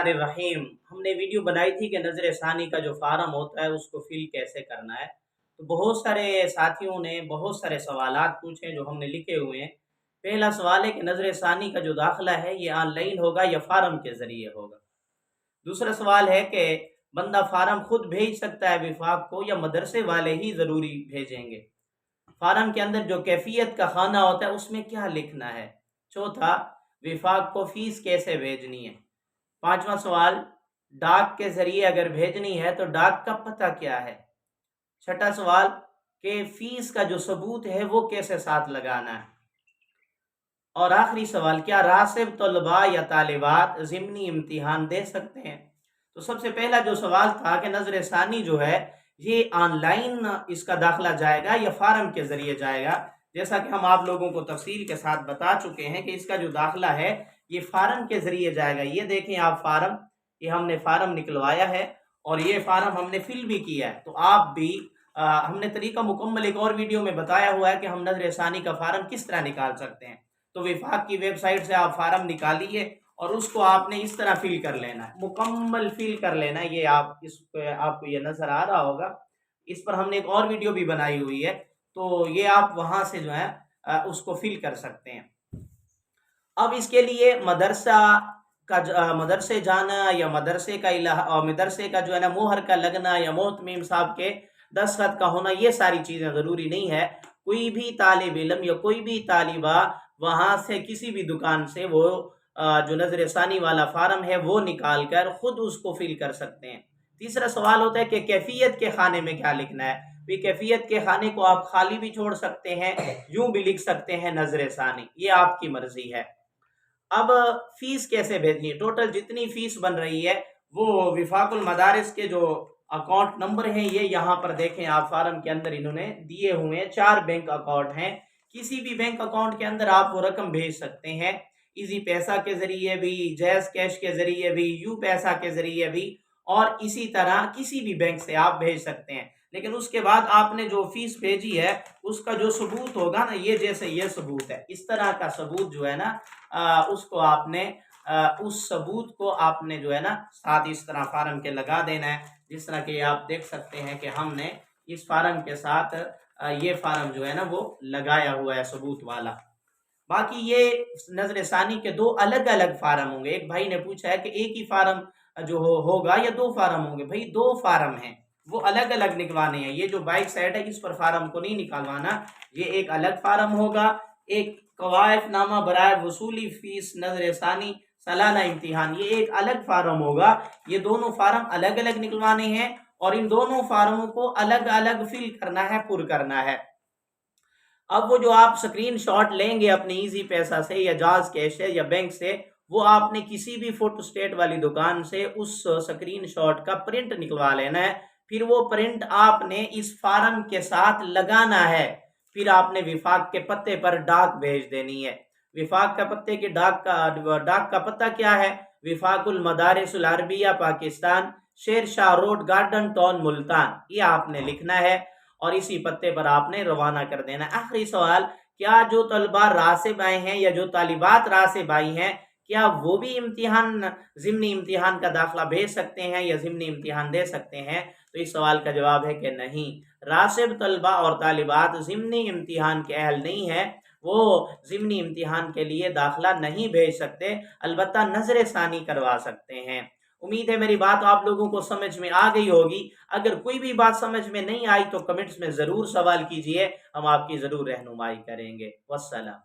रहीम। हमने वीडियो बनाई थी कि नज़र षानी का जो फार्म होता है उसको फिल कैसे करना है। तो बहुत सारे साथियों ने बहुत सारे सवालात पूछे जो हमने लिखे हुए हैं। पहला सवाल है कि नज़र षानी का जो दाखिला है ये ऑनलाइन होगा या फार्म के ज़रिए होगा। दूसरा सवाल है कि बंदा फार्म खुद भेज सकता है विफाक को या मदरसे वाले ही ज़रूरी भेजेंगे। फार्म के अंदर जो कैफियत का खाना होता है उसमें क्या लिखना है। चौथा, विफाक को फीस कैसे भेजनी है। पांचवा सवाल, डाक के जरिए अगर भेजनी है तो डाक का पता क्या है। छठा सवाल कि फीस का जो सबूत है वो कैसे साथ लगाना है। और आखिरी सवाल, क्या रासिब तलबा या तालिबात ज़िमनी इम्तिहान दे सकते हैं। तो सबसे पहला जो सवाल था कि नज़र षानी जो है ये ऑनलाइन इसका दाखिला जाएगा या फार्म के जरिए जाएगा। जैसा कि हम आप लोगों को तफसील के साथ बता चुके हैं कि इसका जो दाखिला है ये फार्म के जरिए जाएगा। ये देखें आप फार्म, ये हमने फार्म निकलवाया है और ये फार्म हमने फिल भी किया है। तो आप भी हमने तरीका मुकम्मल एक और वीडियो में बताया हुआ है कि हम नज़र षानी का फार्म किस तरह निकाल सकते हैं। तो विफाक की वेबसाइट से आप फार्म निकालिए और उसको आपने इस तरह फिल कर लेना है, मुकम्मल फिल कर लेना है। ये आप इस पे आपको ये नज़र आ रहा होगा, इस पर हमने एक और वीडियो भी बनाई हुई है। तो ये आप वहां से जो है उसको फिल कर सकते हैं। अब इसके लिए मदरसा का मदरसे जाना या मदरसे का जो है ना मोहर का लगना या मोहतमीम साहब के दस्तखत का होना, ये सारी चीज़ें ज़रूरी नहीं है। कोई भी तालिब इल्म या कोई भी तालिबा वहाँ से किसी भी दुकान से वो जो नज़र षानी वाला फार्म है वो निकाल कर खुद उसको फिल कर सकते हैं। तीसरा सवाल होता है कि कैफियत के खाने में क्या लिखना है। भी कैफियत के खाने को आप खाली भी छोड़ सकते हैं, यूं भी लिख सकते हैं नज़र षानी, ये आपकी मर्जी है। अब फीस कैसे भेजनी है। टोटल जितनी फीस बन रही है वो विफाकुल मदारिस के जो अकाउंट नंबर हैं ये यहाँ पर देखें आप, फार्म के अंदर इन्होंने दिए हुए हैं। 4 बैंक अकाउंट हैं। किसी भी बैंक अकाउंट के अंदर आप वो रकम भेज सकते हैं। इजी पैसा के जरिए भी, जैज कैश के जरिए भी, यू पैसा के जरिए भी, और इसी तरह किसी भी बैंक से आप भेज सकते हैं। लेकिन उसके बाद आपने जो फीस भेजी है उसका जो सबूत होगा ना, ये जैसे ये सबूत है, इस तरह का सबूत जो है ना उसको आपने उस सबूत को आपने जो है ना साथ इस तरह फार्म के लगा देना है। जिस तरह के आप देख सकते हैं कि हमने इस फार्म के साथ ये फार्म जो है ना वो लगाया हुआ है सबूत वाला। बाकी ये नज़र षानी के 2 अलग अलग फार्म होंगे। एक भाई ने पूछा है कि एक ही फार्म जो होगा या 2 फार्म होंगे। भाई 2 फार्म हैं, वो अलग अलग निकलवाने हैं। ये जो बाइक साइड है इस पर फार्म को नहीं निकालवाना, ये एक अलग फार्म होगा। एक कवायफनामा बराए वसूली फीस नज़र षानी सालाना इम्तिहान, ये एक अलग फार्म होगा। ये दोनों फार्म अलग अलग निकलवाने हैं और इन दोनों फार्मों को अलग अलग फिल करना है, पुर करना है। अब वो जो आप स्क्रीन शॉट लेंगे अपने इजी पैसा से या जाज कैश से या बैंक से, वो आपने किसी भी फोटो स्टेट वाली दुकान से उस स्क्रीन शॉट का प्रिंट निकलवा लेना है। फिर वो प्रिंट आपने इस फार्म के साथ लगाना है। फिर आपने विफाक के पत्ते पर डाक भेज देनी है। विफाक का पत्ते की डाक का पता क्या है। विफाकुल मदारिसुल Arabia Pakistan, Sher Shah road, garden town, Multan, ये आपने लिखना है और इसी पत्ते पर आपने रवाना कर देना। आखिरी सवाल, क्या जो तलबा रासिब आए हैं या जो तालिबात रासिब आई हैं, क्या वो भी इम्तिहान ज़िमनी इम्तिहान का दाखिला भेज सकते हैं या ज़िमनी इम्तिहान दे सकते हैं। तो इस सवाल का जवाब है कि नहीं, रासिब तलबा और तालिबात ज़िमनी इम्तिहान के अहल नहीं है, वो ज़िमनी इम्तिहान के लिए दाखिला नहीं भेज सकते, अलबत्ता नज़र षानी करवा सकते हैं। उम्मीद है मेरी बात आप लोगों को समझ में आ गई होगी। अगर कोई भी बात समझ में नहीं आई तो कमेंट्स में ज़रूर सवाल कीजिए, हम आपकी ज़रूर रहनुमाई करेंगे। वस्सलाम।